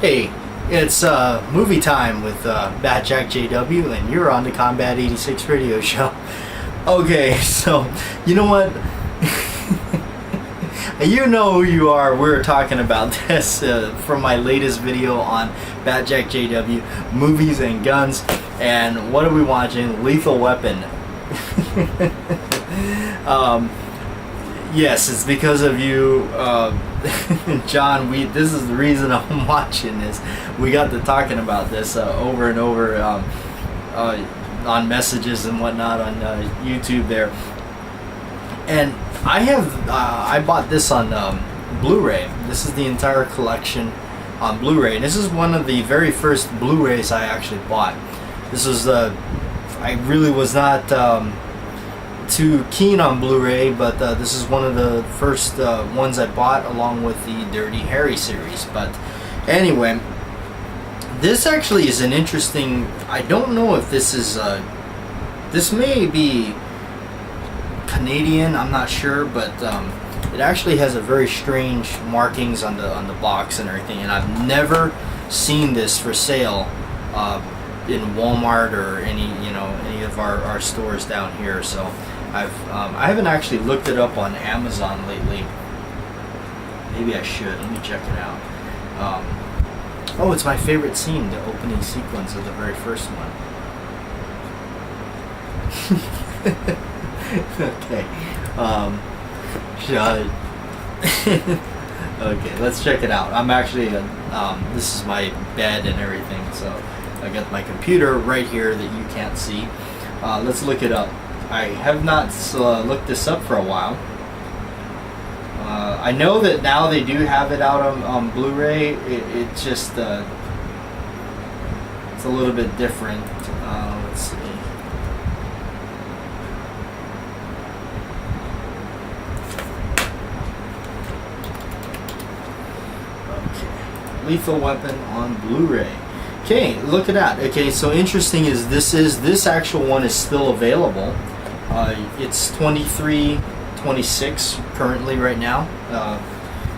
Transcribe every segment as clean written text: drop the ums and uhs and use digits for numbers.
Hey, it's movie time with Bat Jack JW, and you're on the Combat 86 radio show. Okay, so you know what? You know who you are. We're talking about this from my latest video on Bat Jack JW, movies and guns. And what are we watching? Lethal Weapon. Yes, it's because of you, John. This is the reason I'm watching this. We got to talking about this over and over on messages and whatnot on YouTube there. And I bought this on Blu-ray. This is the entire collection on Blu-ray. And this is one of the very first Blu-rays I actually bought. This was I really was not too keen on Blu-ray, but this is one of the first ones I bought along with the Dirty Harry series. But anyway, this actually is an interesting, I don't know if this is this may be Canadian, I'm not sure, but it actually has a very strange markings on the box and everything, and I've never seen this for sale in Walmart or any of our stores down here. So I haven't actually looked it up on Amazon lately. Maybe I should. Let me check it out. Oh, it's my favorite scene, the opening sequence of the very first one. Okay. Okay, let's check it out. I'm actually this is my bed and everything, so I got my computer right here that you can't see. Let's look it up. I have not looked this up for a while. I know that now they do have it out on Blu-ray. It just it's a little bit different. Let's see. Okay, Lethal Weapon on Blu-ray. Okay, look at that. Okay, so interesting is this actual one is still available. It's $23.26 currently right now.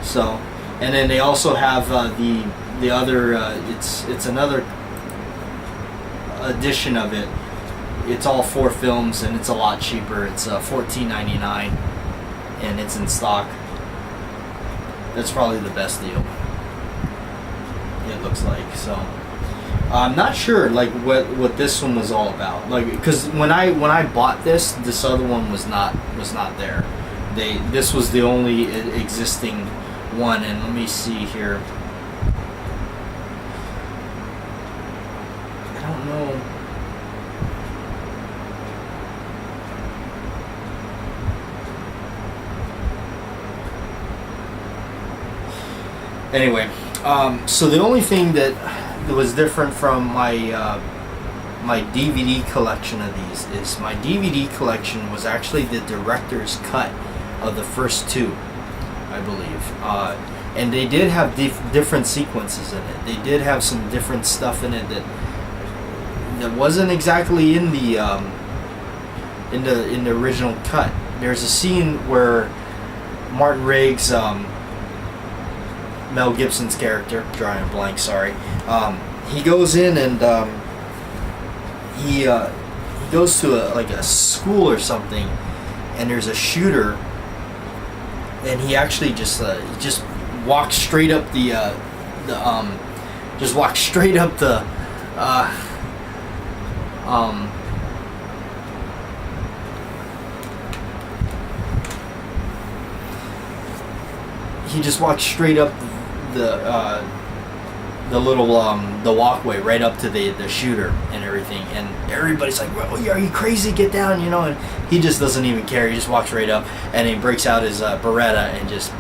So, and then they also have the other. It's another edition of it. It's all 4 films and it's a lot cheaper. It's $14.99 and it's in stock. That's probably the best deal. It looks like so. I'm not sure like what this one was all about, like, because when I bought this other one was not there. This was the only existing one. And let me see here. I don't know. Anyway, so the only thing that was different from my my DVD collection of these is my DVD collection was actually the director's cut of the first 2, I believe, and they did have different sequences in it. They did have some different stuff in it that wasn't exactly in the original cut. There's a scene where Martin Riggs, Mel Gibson's character, drawing a blank, sorry. He goes in and he goes to a school or something, and there's a shooter, and he actually just walks straight up he just walks straight up the little the walkway right up to the shooter and everything, and everybody's like, well, are you crazy, get down, and he just doesn't even care. He just walks right up and he breaks out his Beretta and just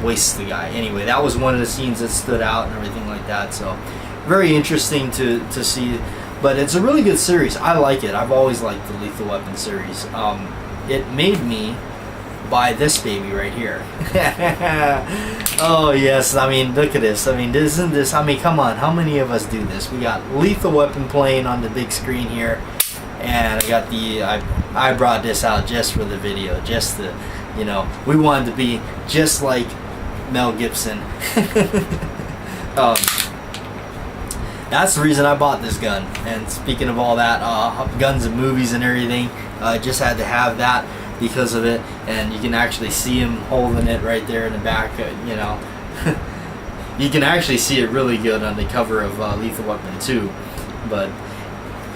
wastes the guy. Anyway, that was one of the scenes that stood out and everything like that. So very interesting to see, but it's a really good series. I like it. I've always liked the Lethal Weapon series. It made me buy this baby right here. Oh yes, I mean, look at this. I mean, isn't this, I mean, come on, how many of us do this? We got Lethal Weapon playing on the big screen here, and I got I brought this out just for the video, just to, we wanted to be just like Mel Gibson. that's the reason I bought this gun. And speaking of all that, guns and movies and everything, just had to have that because of it. And you can actually see him holding it right there in the back. You know, you can actually see it really good on the cover of Lethal Weapon 2. But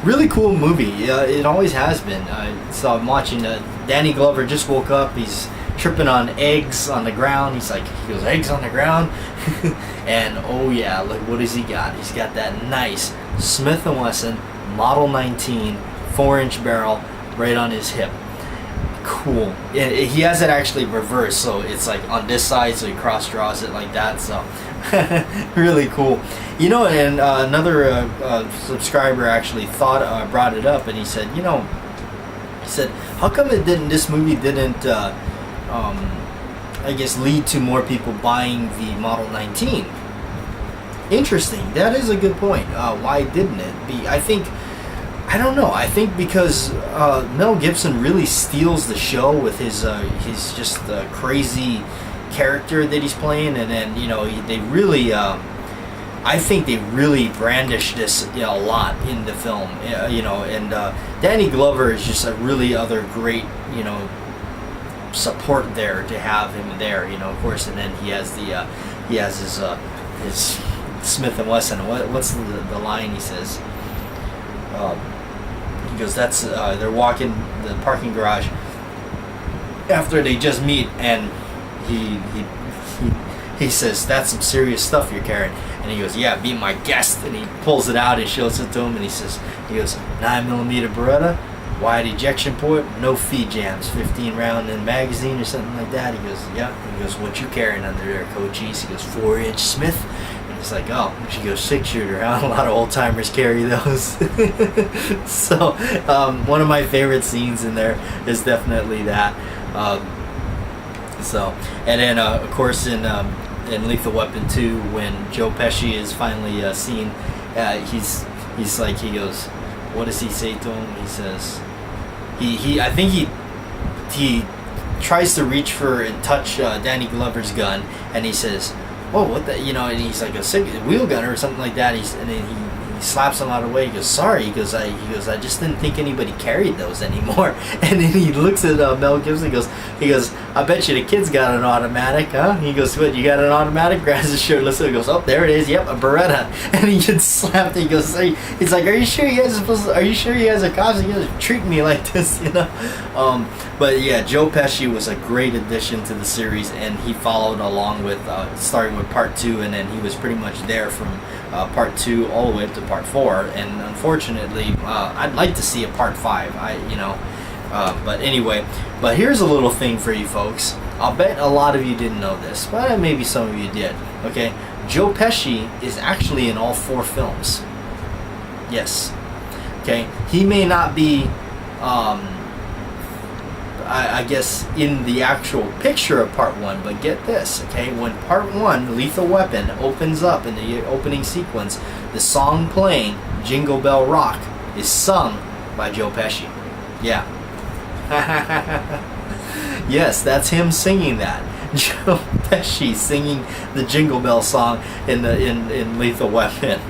really cool movie. It always has been. So I'm watching. Danny Glover just woke up. He's tripping on eggs on the ground. He goes, eggs on the ground. And oh yeah, look, what has he got? He's got that nice Smith & Wesson Model 19 4-inch barrel right on his hip. Cool. He has it actually reversed, so it's like on this side, so he cross draws it like that. So really cool. You know, and another subscriber actually brought it up, and he said, you know, how come this movie didn't I guess lead to more people buying the Model 19? Interesting. That is a good point. Why didn't it be? I don't know. I think because Mel Gibson really steals the show with his just crazy character that he's playing, and then, you know, they really I think they really brandish this, you know, a lot in the film, you know, and Danny Glover is just a really other great, you know, support there to have him there, you know, of course. And then he has his Smith & Wesson. What's the line he says? He goes, that's they're walking the parking garage after they just meet, and he says, that's some serious stuff you're carrying. And he goes, yeah, be my guest. And he pulls it out and shows it to him, and he goes 9mm Beretta, wide ejection port, no feed jams, 15 round in magazine or something like that. He goes, yeah. He goes, what you carrying under there, Cochise? He goes, 4-inch Smith. And he's like, oh. She goes, 6-shooter. A lot of old timers carry those. So one of my favorite scenes in there is definitely that. And then of course in Lethal Weapon 2, when Joe Pesci is finally seen, he's like, he goes, what does he say to him? He says, I think he tries to reach for and touch Danny Glover's gun, and he says, oh, what the, you know, and he's like a wheel gunner or something like that. And then he slaps him out of the way. He goes, sorry. He goes, I just didn't think anybody carried those anymore. And then he looks at Mel Gibson. He goes, I bet you the kid's got an automatic, huh? He goes, what, you got an automatic? Grabs his shirt, listen. He goes, oh, there it is. Yep, a Beretta. And he gets slapped. He goes, he's like, are you sure you guys are cops? You guys treat me like this, you know? But yeah, Joe Pesci was a great addition to the series, and he followed along with starting with part 2, and then he was pretty much there from part 2 all the way up to part 4. And unfortunately, I'd like to see a part 5. But anyway, but here's a little thing for you folks. I'll bet a lot of you didn't know this, but maybe some of you did. Okay, Joe Pesci is actually in all 4 films. Yes. Okay, he may not be I guess in the actual picture of part 1, but get this, okay? When part 1, Lethal Weapon, opens up in the opening sequence, the song playing, Jingle Bell Rock, is sung by Joe Pesci. Yeah. Yes, that's him singing that. Joe Pesci singing the Jingle Bell song in Lethal Weapon.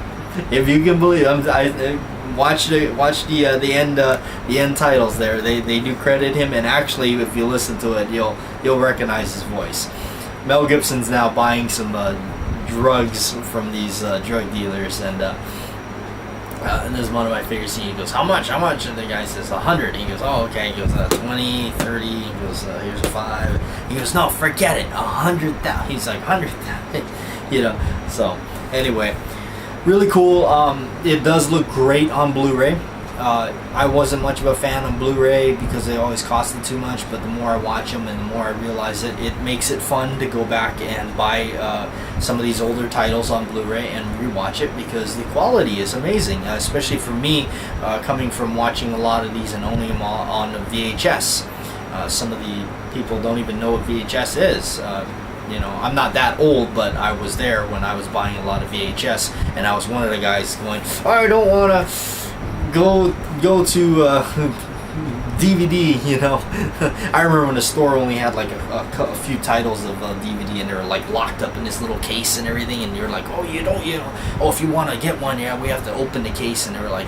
If you can believe it, watch the end titles there. They do credit him, and actually, if you listen to it, you'll recognize his voice. Mel Gibson's now buying some drugs from these drug dealers, and this is one of my favorite scenes. He goes, how much? And the guy says 100. He goes, oh, okay. He goes, 20, 30. He goes, here's 5. He goes, no, forget it, 100,000. He's like, 100,000. You know. So anyway, really cool. It does look great on Blu-ray. I wasn't much of a fan of Blu-ray because they always costed too much, but the more I watch them and the more I realize it makes it fun to go back and buy some of these older titles on Blu-ray and rewatch it, because the quality is amazing, especially for me, coming from watching a lot of these and owning them all on VHS. Some of the people don't even know what VHS is. You know, I'm not that old, but I was there when I was buying a lot of VHS, and I was one of the guys going, I don't want to go to DVD, you know. I remember when the store only had like a few titles of DVD, and they were like locked up in this little case and everything, and you're like, oh, you know, oh, if you want to get one, yeah, we have to open the case, and they were like,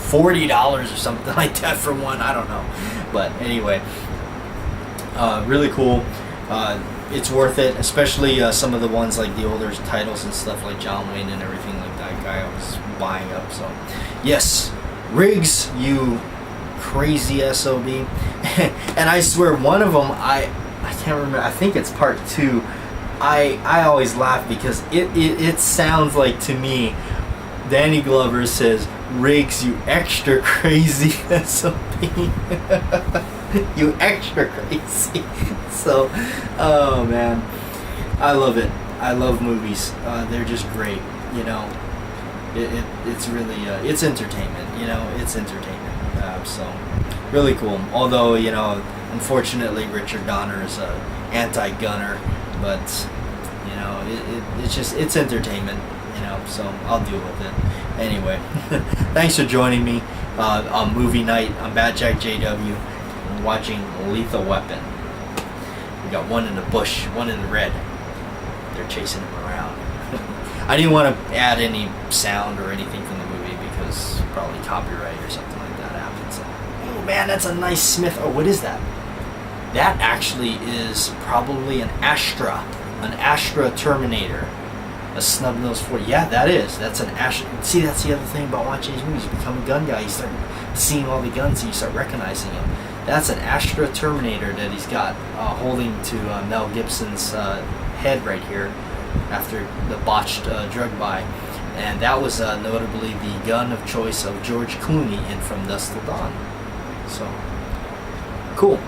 $40 or something like that for one. I don't know, but anyway, really cool. It's worth it, especially some of the ones like the older titles and stuff like John Wayne and everything like that guy I was buying up. So yes, Riggs, you crazy SOB. And I swear one of them, I can't remember, I think it's part 2. I always laugh because it sounds like, to me, Danny Glover says, Riggs, you extra crazy SOB. You extra crazy. So, oh man, I love it. I love movies. They're just great, you know. It's really, it's entertainment, you know. It's entertainment. So, really cool. Although, you know, unfortunately, Richard Donner is a anti-gunner, but, you know, it's entertainment, you know, so I'll deal with it. Anyway, thanks for joining me on movie night. I'm Bad Jack JW. I'm watching Lethal Weapon. We got one in the bush, one in the red. They're chasing him around. I didn't want to add any sound or anything from the movie because probably copyright or something like that happens. Oh man, that's a nice Smith. Oh, what is that? That actually is probably an Astra Terminator. A snub-nosed 40. Yeah, that is. That's an Astra. See, that's the other thing about watching these movies. You become a gun guy. You start seeing all the guns and you start recognizing them. That's an Astra Terminator that he's got holding to Mel Gibson's head right here after the botched drug buy. And that was notably the gun of choice of George Clooney in From Dusk Till Dawn. So, cool.